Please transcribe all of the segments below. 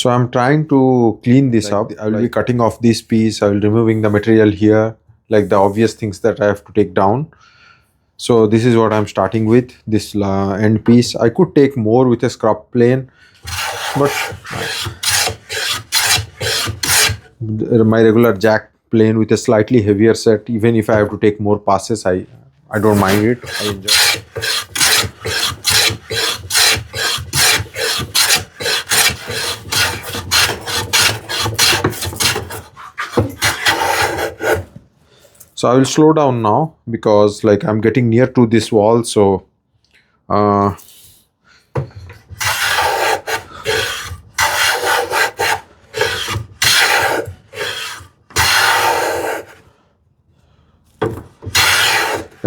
So I'm trying to clean this up. I will be cutting off this piece. I will removing the material here, like the obvious things that I have to take down. So this is what I'm starting with, this end piece. I could take more with a scrub plane, but my regular jack plane with a slightly heavier set, even if I have to take more passes, I don't mind it. I enjoy it. So I will slow down now because like I'm getting near to this wall. So I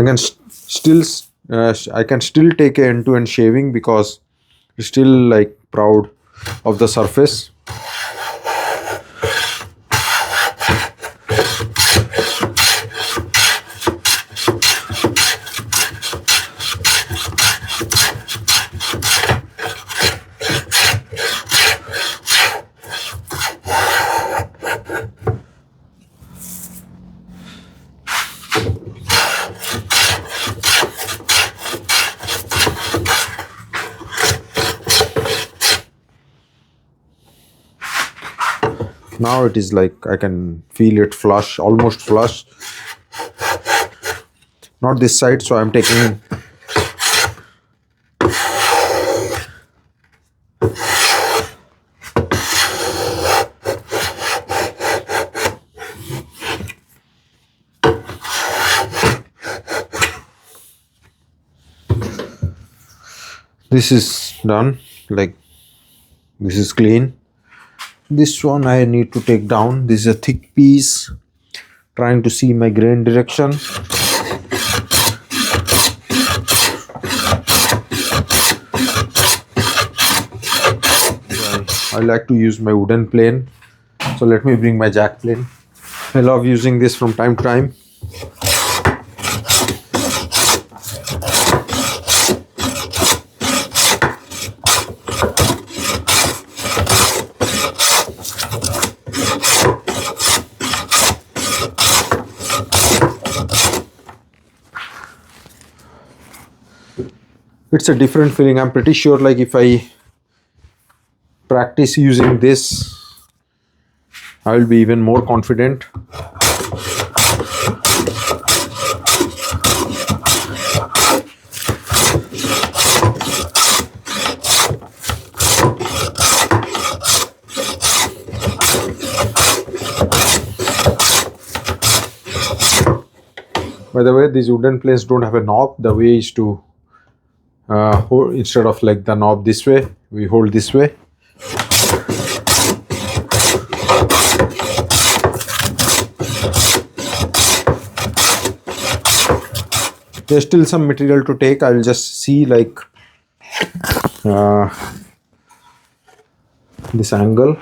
can still take a end-to-end shaving because I'm still like proud of the surface. Now it is like I can feel it flush, almost flush. Not this side, so I'm taking this is done, like this is clean. This one I need to take down. This is a thick piece. Trying to see my grain direction. Well, I like to use my wooden plane. So let me bring my jack plane. I love using this from time to time. It's a different feeling. I'm pretty sure like if I practice using this, I will be even more confident. By the way, these wooden planes don't have a knob. The way is to hold, instead of like the knob this way, we hold this way. There's still some material to take. I'll just see like this angle.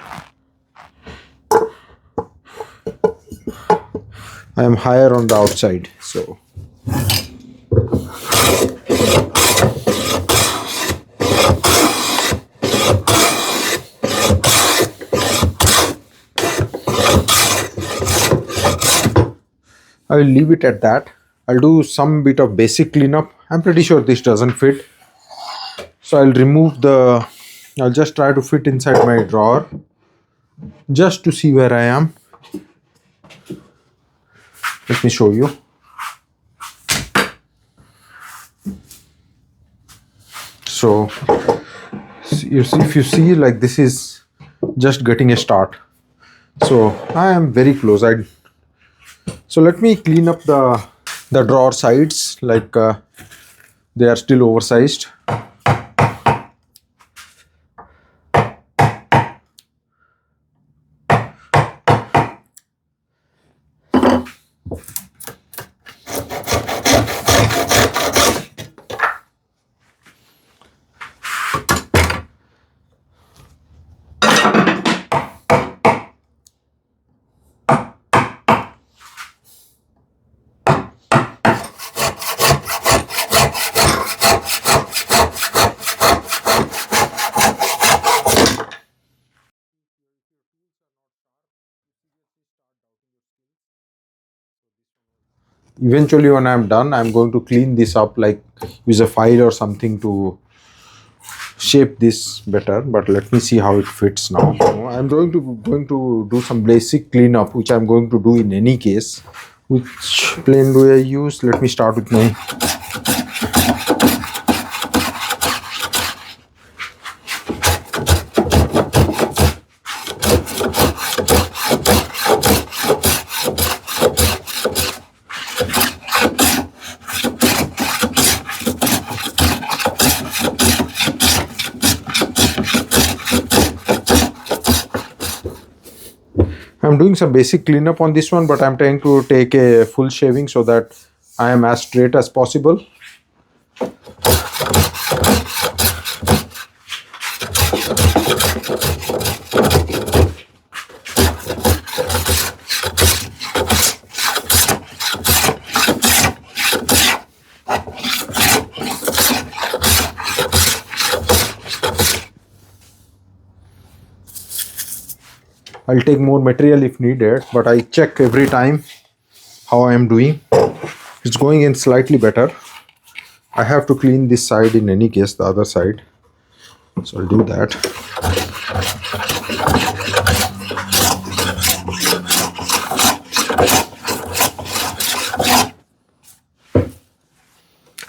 I am higher on the outside, so I will leave it at that. I'll do some bit of basic cleanup. I'm pretty sure this doesn't fit, so I'll remove the, I'll just try to fit inside my drawer just to see where I am. Let me show you. So if you see, like this is just getting a start. So I am very close. So let me clean up the drawer sides, like they are still oversized. eventually when I'm done, I'm going to clean this up, like use a file or something to shape this better. But let me see how it fits now. I'm going to do some basic cleanup, which I'm going to do in any case. Which plane do I use? Let me start with my I'm doing some basic cleanup on this one, but I'm trying to take a full shaving so that I am as straight as possible. I'll take more material if needed, but I check every time how I am doing. It's going in slightly better. I have to clean this side in any case, the other side. So I'll do that.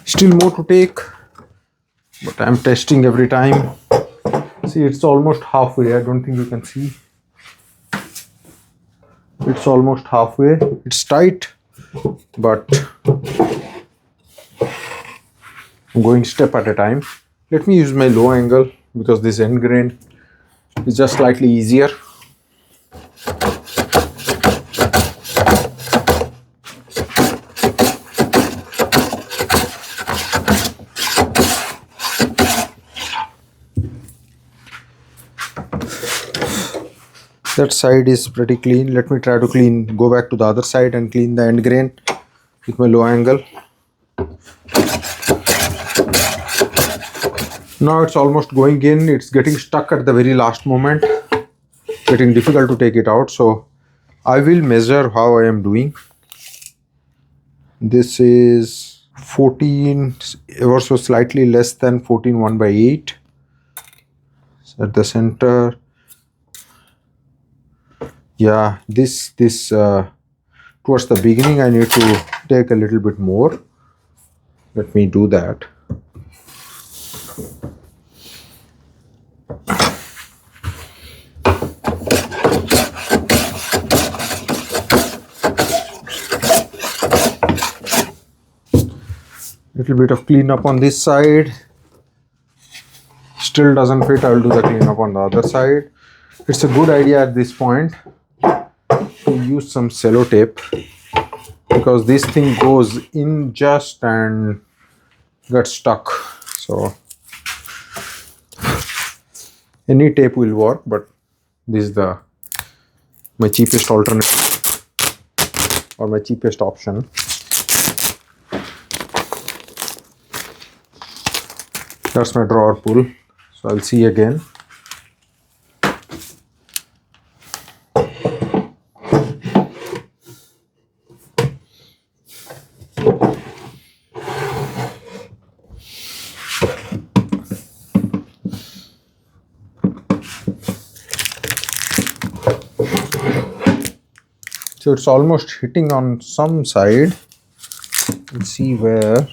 Still more to take, but I'm testing every time. See, it's almost halfway. I don't think you can see. It's almost halfway. It's tight, but I'm going step at a time. Let me use my low angle because this end grain is just slightly easier. That side is pretty clean. Let me try to go back to the other side and clean the end grain with my low angle. Now it's almost going in. It's getting stuck at the very last moment. Getting difficult to take it out. So I will measure how I am doing. This is 14, ever so slightly less than 14 1/8. So at the center. Yeah, this towards the beginning I need to take a little bit more. Let me do that. Little bit of cleanup on this side. Still doesn't fit. I'll do the cleanup on the other side. It's a good idea at this point to use some sellotape, because this thing goes in just and gets stuck. So any tape will work, but this is my cheapest alternative or my cheapest option. That's my drawer pull. So I'll see again. So it's almost hitting on some side. Let's see where.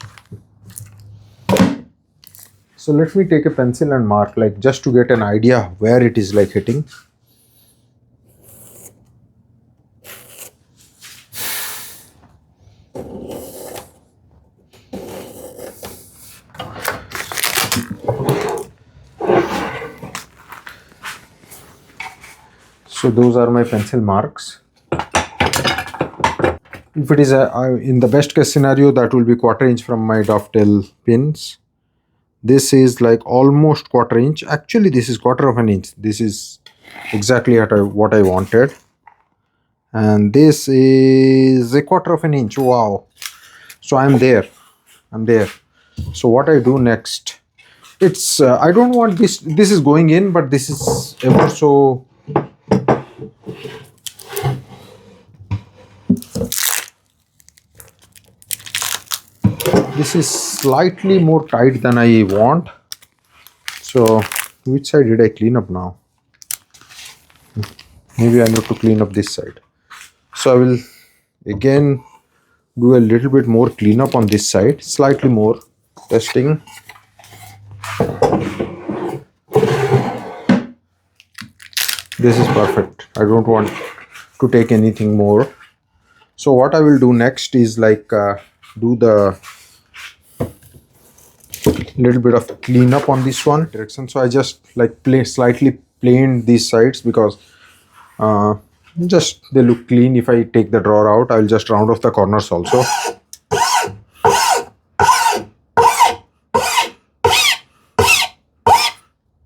So let me take a pencil and mark, like just to get an idea where it is like hitting. So those are my pencil marks. If it is in the best case scenario, that will be 1/4 inch from my dovetail pins. This is like almost 1/4 inch. Actually, this is 1/4 inch. This is exactly what I wanted. And this is a 1/4 inch. Wow. So I'm there. So what I do next? It's I don't want this. This is going in, but this is ever so. This is slightly more tight than I want. So which side did I clean up now? Maybe I need to clean up this side. So I will again do a little bit more cleanup on this side, slightly more testing. This is perfect. I don't want to take anything more. So what I will do next is like do the little bit of cleanup on this one direction. So I just like slightly planed these sides because just they look clean. If I take the drawer out, I'll just round off the corners also.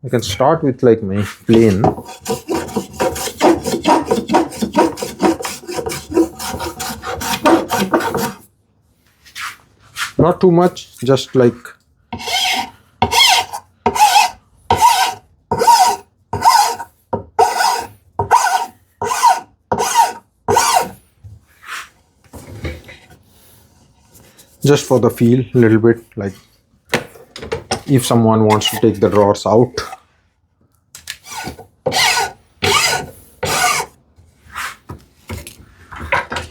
I can start with like my plane. Not too much, just like just for the feel, a little bit, like if someone wants to take the drawers out.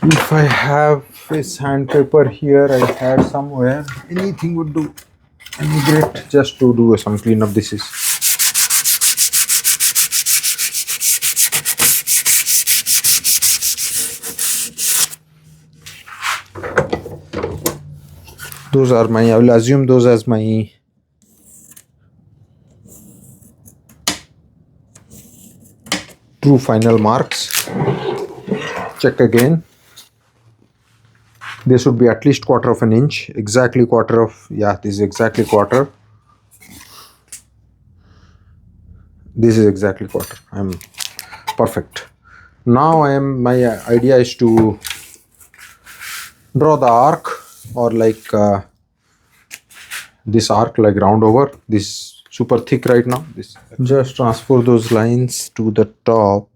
If I have a sandpaper here, I had somewhere, anything would do. Any great just to do some cleanup. This is those are my, I will assume those as my true final marks. Check again. This should be at least 1/4 of an inch, exactly 1/4 of, yeah, this is exactly 1/4. This is exactly 1/4. I'm perfect. Now my idea is to draw the arc, or like this arc, like round over. This is super thick right now. This, just transfer those lines to the top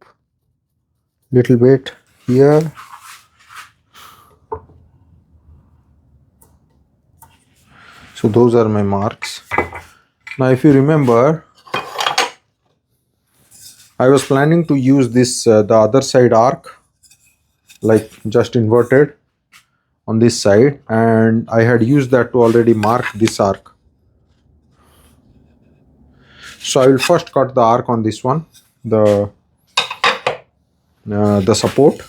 little bit here. So those are my marks. Now if you remember, I was planning to use this the other side arc, like just inverted on this side, and I had used that to already mark this arc. So I will first cut the arc on this one, the support,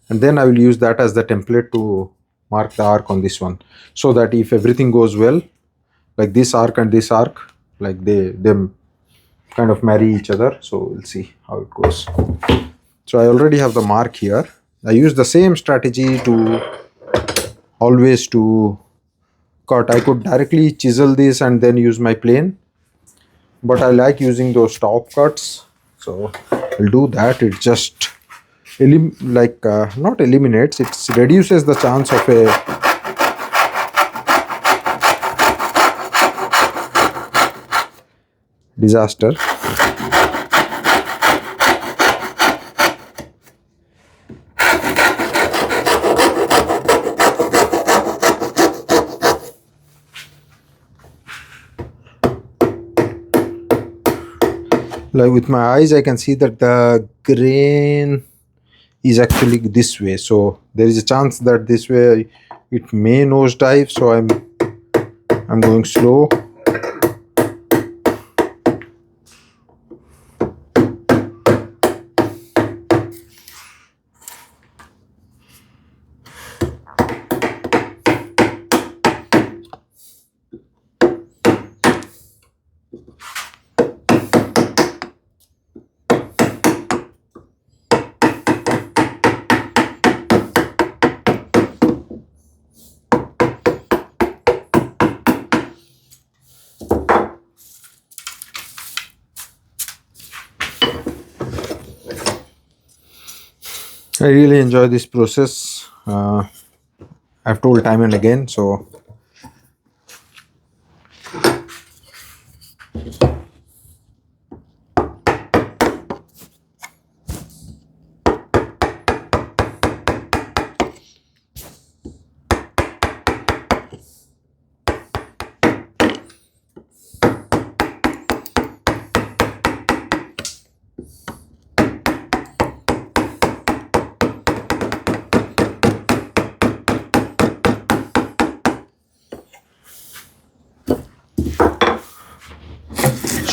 and then I will use that as the template to mark the arc on this one, so that if everything goes well, like this arc and this arc, like they kind of marry each other. So we'll see how it goes. So I already have the mark here. I use the same strategy to always to cut. I could directly chisel this and then use my plane, but I like using those top cuts, so I'll do that. It just not eliminates, it reduces the chance of a disaster. Like with my eyes, I can see that the grain is actually this way, so there is a chance that this way it may nosedive, so I'm going slow. I really enjoy this process. I've told time and again, so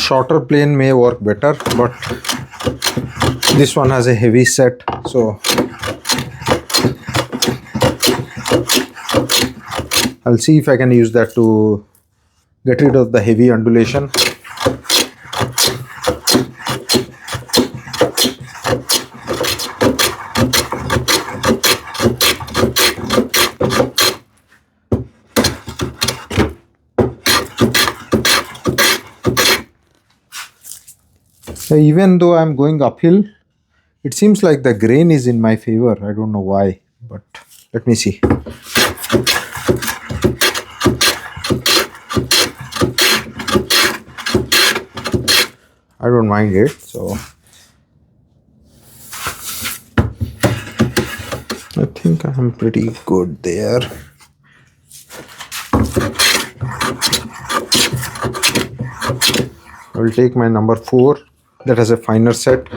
shorter plane may work better, but this one has a heavy set, so I'll see if I can use that to get rid of the heavy undulation. Even though I'm going uphill, it seems like the grain is in my favor. I don't know why, but let me see. I don't mind it, so I think I'm pretty good there. I will take my number 4 that has a finer set.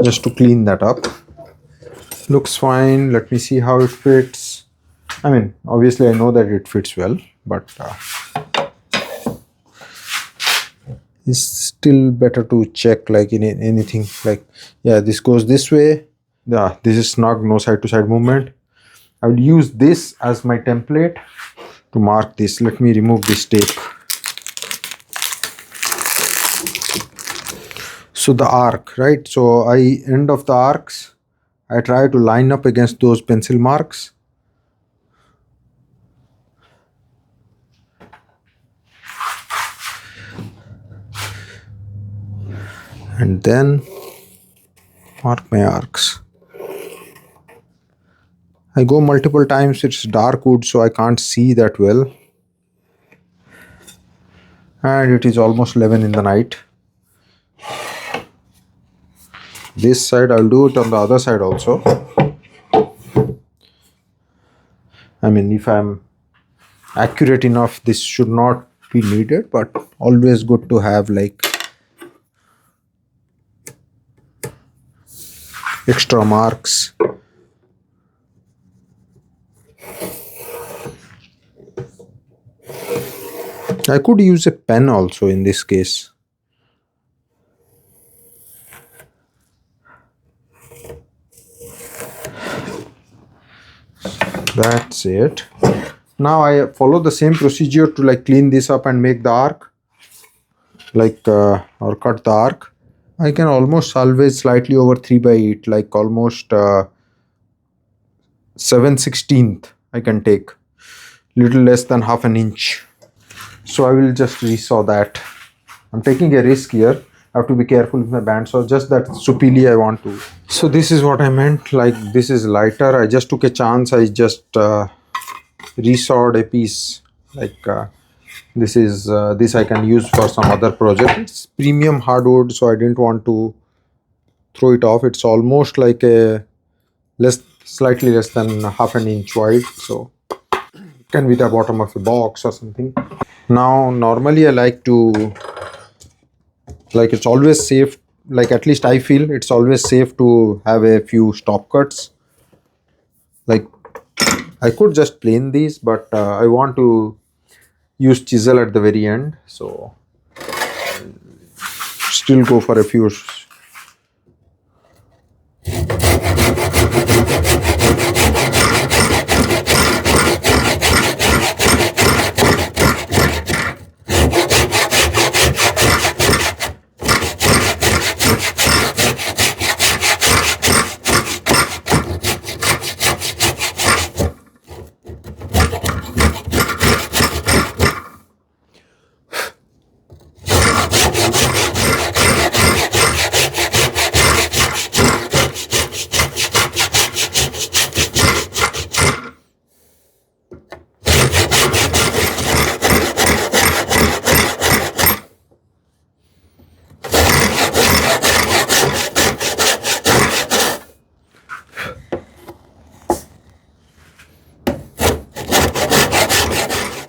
Just to clean that up. Looks fine. Let me see how it fits. I mean, obviously I know that it fits well, but it's still better to check, like in anything, like, yeah, this goes this way. Yeah, this is snug, no side to side movement. I will use this as my template to mark this. Let me remove this tape. So the arc, right? So end of the arcs, I try to line up against those pencil marks. And then mark my arcs. I go multiple times. It's dark wood, so I can't see that well. And it is almost 11 in the night. This side, I'll do it on the other side also. I mean, if I'm accurate enough, this should not be needed, but always good to have like extra marks. I could use a pen also in this case. That's it. Now I follow the same procedure to like clean this up and make the arc, like or cut the arc. I can almost salvage slightly over 3/8, like almost 7/16 I can take, little less than half an inch. So I will just resaw that. I'm taking a risk here. I have to be careful with my bandsaw. Just that Sapele I want to. So this is what I meant. Like, this is lighter. I just took a chance. I just resawed a piece. Like this is this I can use for some other project. It's premium hardwood, so I didn't want to throw it off. It's almost like a slightly less than half an inch wide. So it can be the bottom of a box or something. Now normally I like to, like, it's always safe, like at least I feel it's always safe to have a few stop cuts. Like, I could just plane these, but I want to use chisel at the very end, so still go for a few.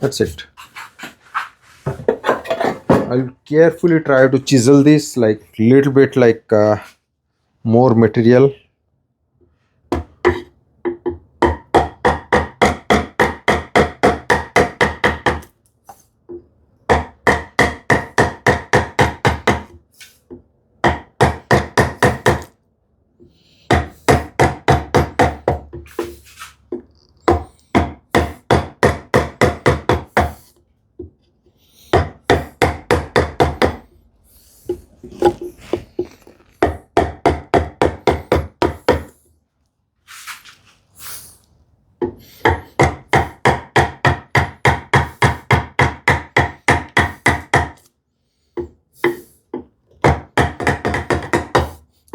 That's it. I'll carefully try to chisel this, like little bit, like more material.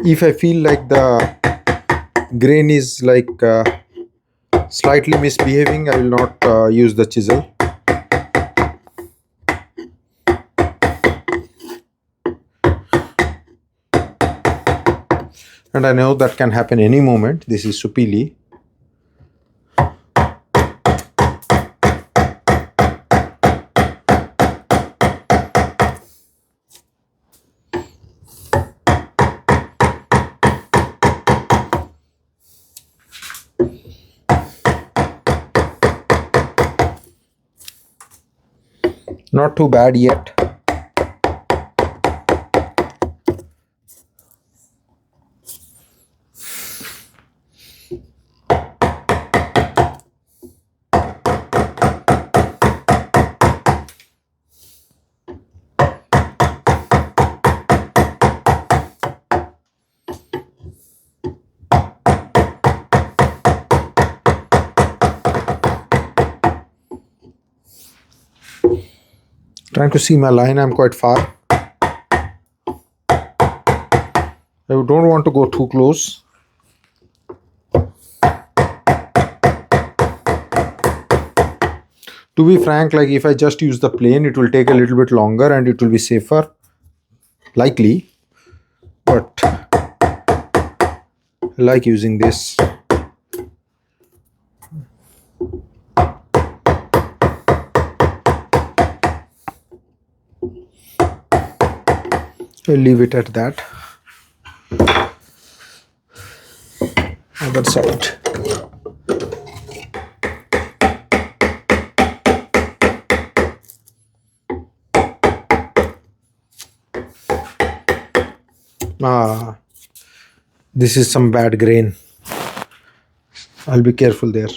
If I feel like the grain is like slightly misbehaving, I will not use the chisel. And I know that can happen any moment. This is Sapele. Not too bad yet. Trying to see my line, I'm quite far. I don't want to go too close. To be frank, like if I just use the plane, it will take a little bit longer and it will be safer, likely. But I like using this. I'll leave it at that. Other side. This is some bad grain. I'll be careful there.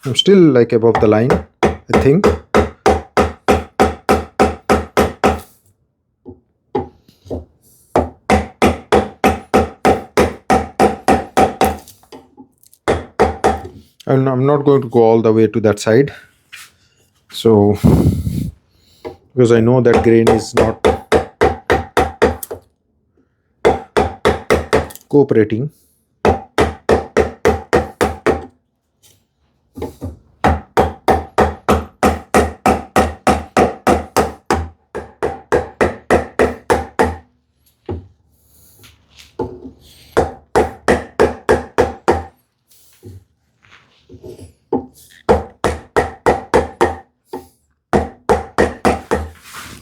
I'm still like above the line, I think. And I'm not going to go all the way to that side. So, because I know that grain is not cooperating.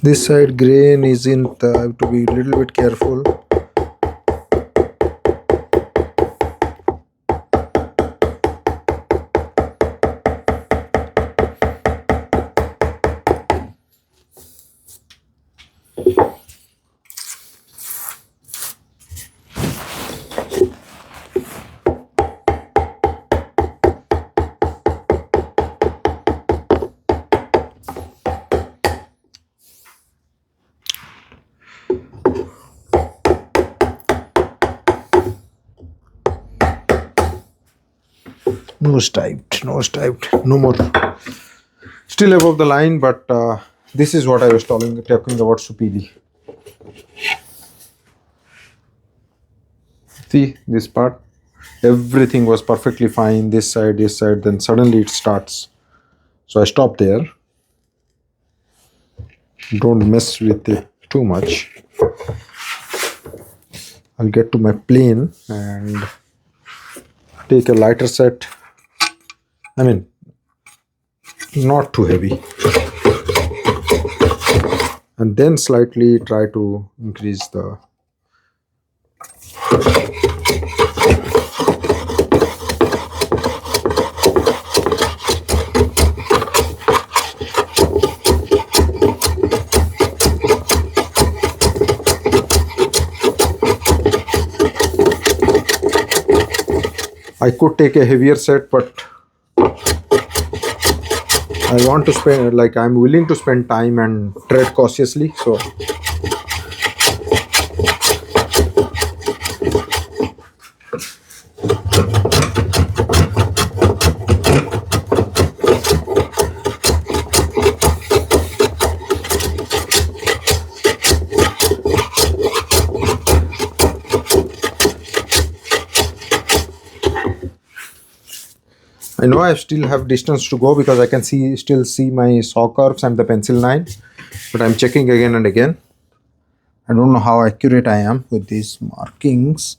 This side grain isn't, I have to be a little bit careful. Nose typed, no more. Still above the line, but this is what I was talking about Sapele. See this part? Everything was perfectly fine. This side, then suddenly it starts. So I stop there. Don't mess with it too much. I'll get to my plane and take a lighter set. I mean, not too heavy. And then slightly try to increase the I could take a heavier set, but I want to spend, like, I'm willing to spend time and tread cautiously. So I know I still have distance to go because I can still see my saw curves and the pencil line, but I'm checking again and again. I don't know how accurate I am with these markings.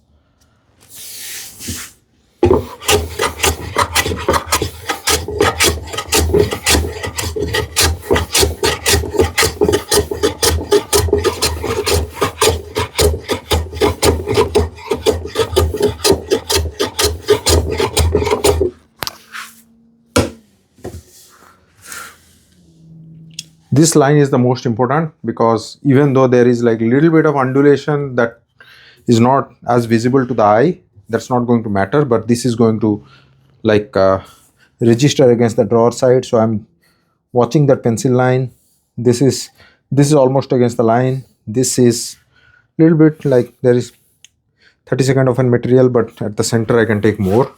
This line is the most important because even though there is like a little bit of undulation that is not as visible to the eye, that's not going to matter, but this is going to like register against the drawer side. So I'm watching that pencil line. This is almost against the line. This is a little bit like there is 30 seconds of a material, but at the center I can take more.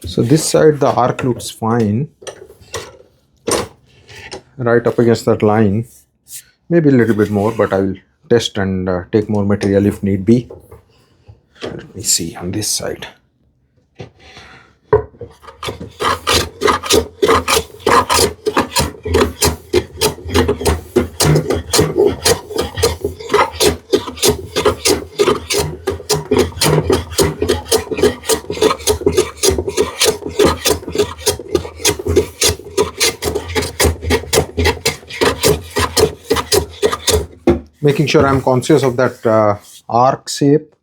So this side the arc looks fine, right up against that line. Maybe a little bit more, but I will test and take more material if need be. Let me see on this side. Making sure I'm conscious of that arc shape.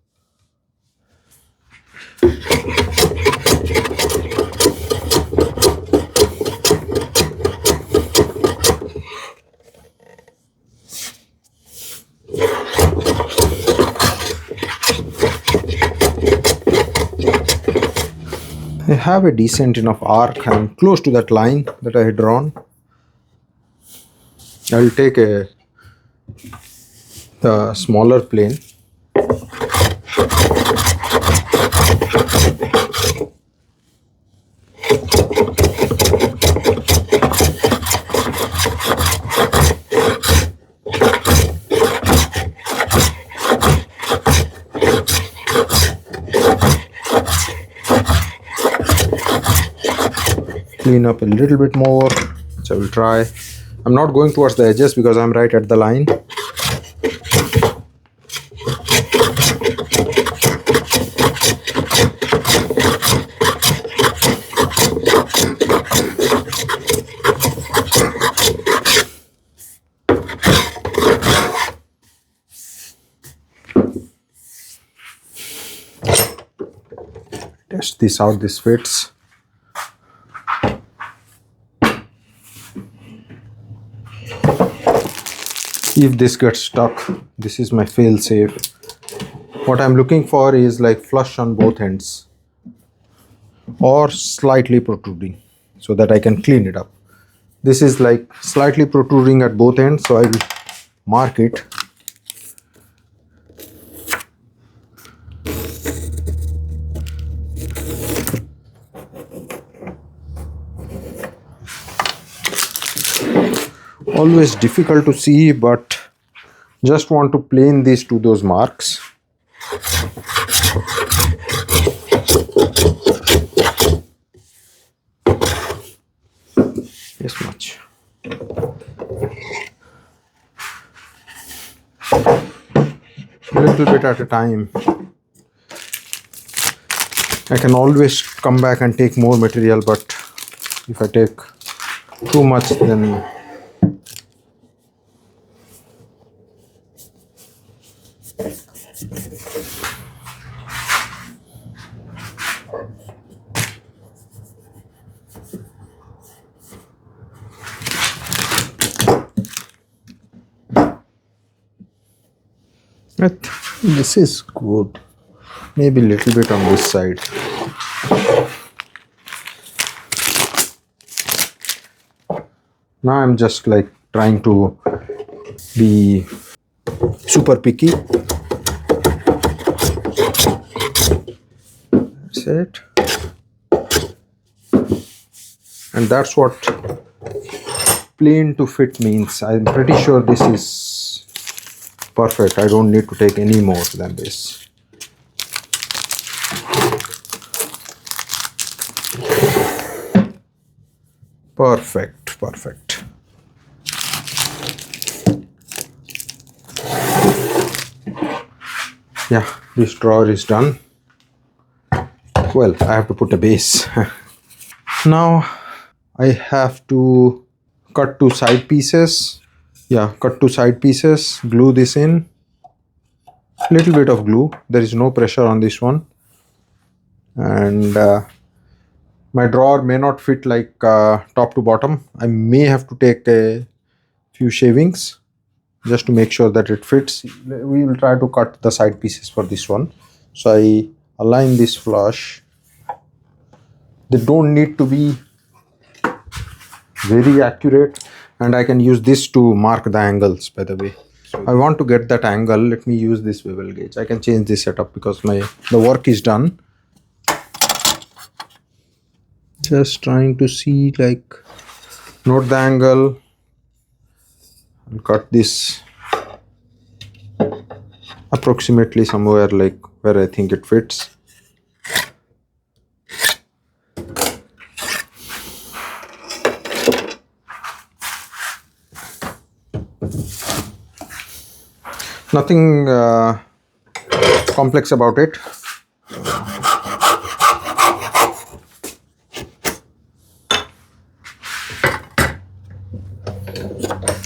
I have a decent enough arc. I'm close to that line that I had drawn. I will take the smaller plane. Clean up a little bit more, which I will try. I'm not going towards the edges because I'm right at the line. Test this out, this fits. If this gets stuck, this is my fail safe. What I'm looking for is like flush on both ends or slightly protruding so that I can clean it up. This is like slightly protruding at both ends, so I will mark it. Always difficult to see, but just want to plane these to those marks. This much. A little bit at a time. I can always come back and take more material, but if I take too much, then this is good. Maybe a little bit on this side. Now I'm just like trying to be super picky. That's it. and that's what plain to fit means. I'm pretty sure this is perfect. I don't need to take any more than this. Perfect, perfect. Yeah, this drawer is done. Well, I have to put a base. Now I have to cut two side pieces. Yeah, cut two side pieces, glue this in. Little bit of glue. There is no pressure on this one. And my drawer may not fit like top to bottom. I may have to take a few shavings just to make sure that it fits. We will try to cut the side pieces for this one. So I align this flush. They don't need to be very accurate, and I can use this to mark the angles, by the way. So I want to get that angle. Let me use this bevel gauge. I can change this setup because the work is done. Just trying to see, like, note the angle and cut this approximately somewhere like where I think it fits. Nothing complex about it.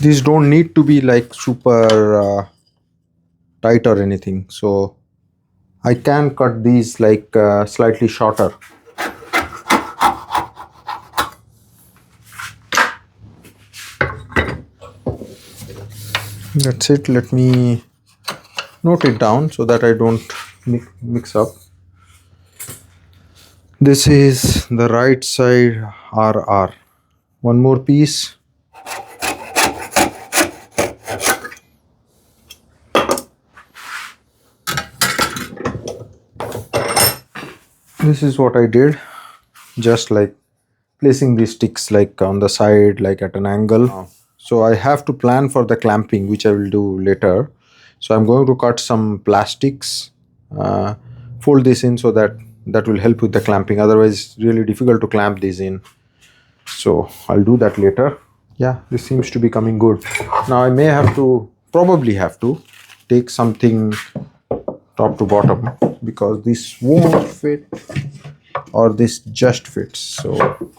These don't need to be like super tight or anything, so I can cut these like slightly shorter. That's it. Let me note it down so that I don't mix up. This is the right side RR. One more piece. This is what I did, just like placing these sticks like on the side, like at an angle. So I have to plan for the clamping, which I will do later. So I'm going to cut some plastics, fold this in so that will help with the clamping. Otherwise, it's really difficult to clamp these in. So I'll do that later. Yeah, this seems to be coming good. Now I may have to, probably have to, take something top to bottom because this won't fit or this just fits. So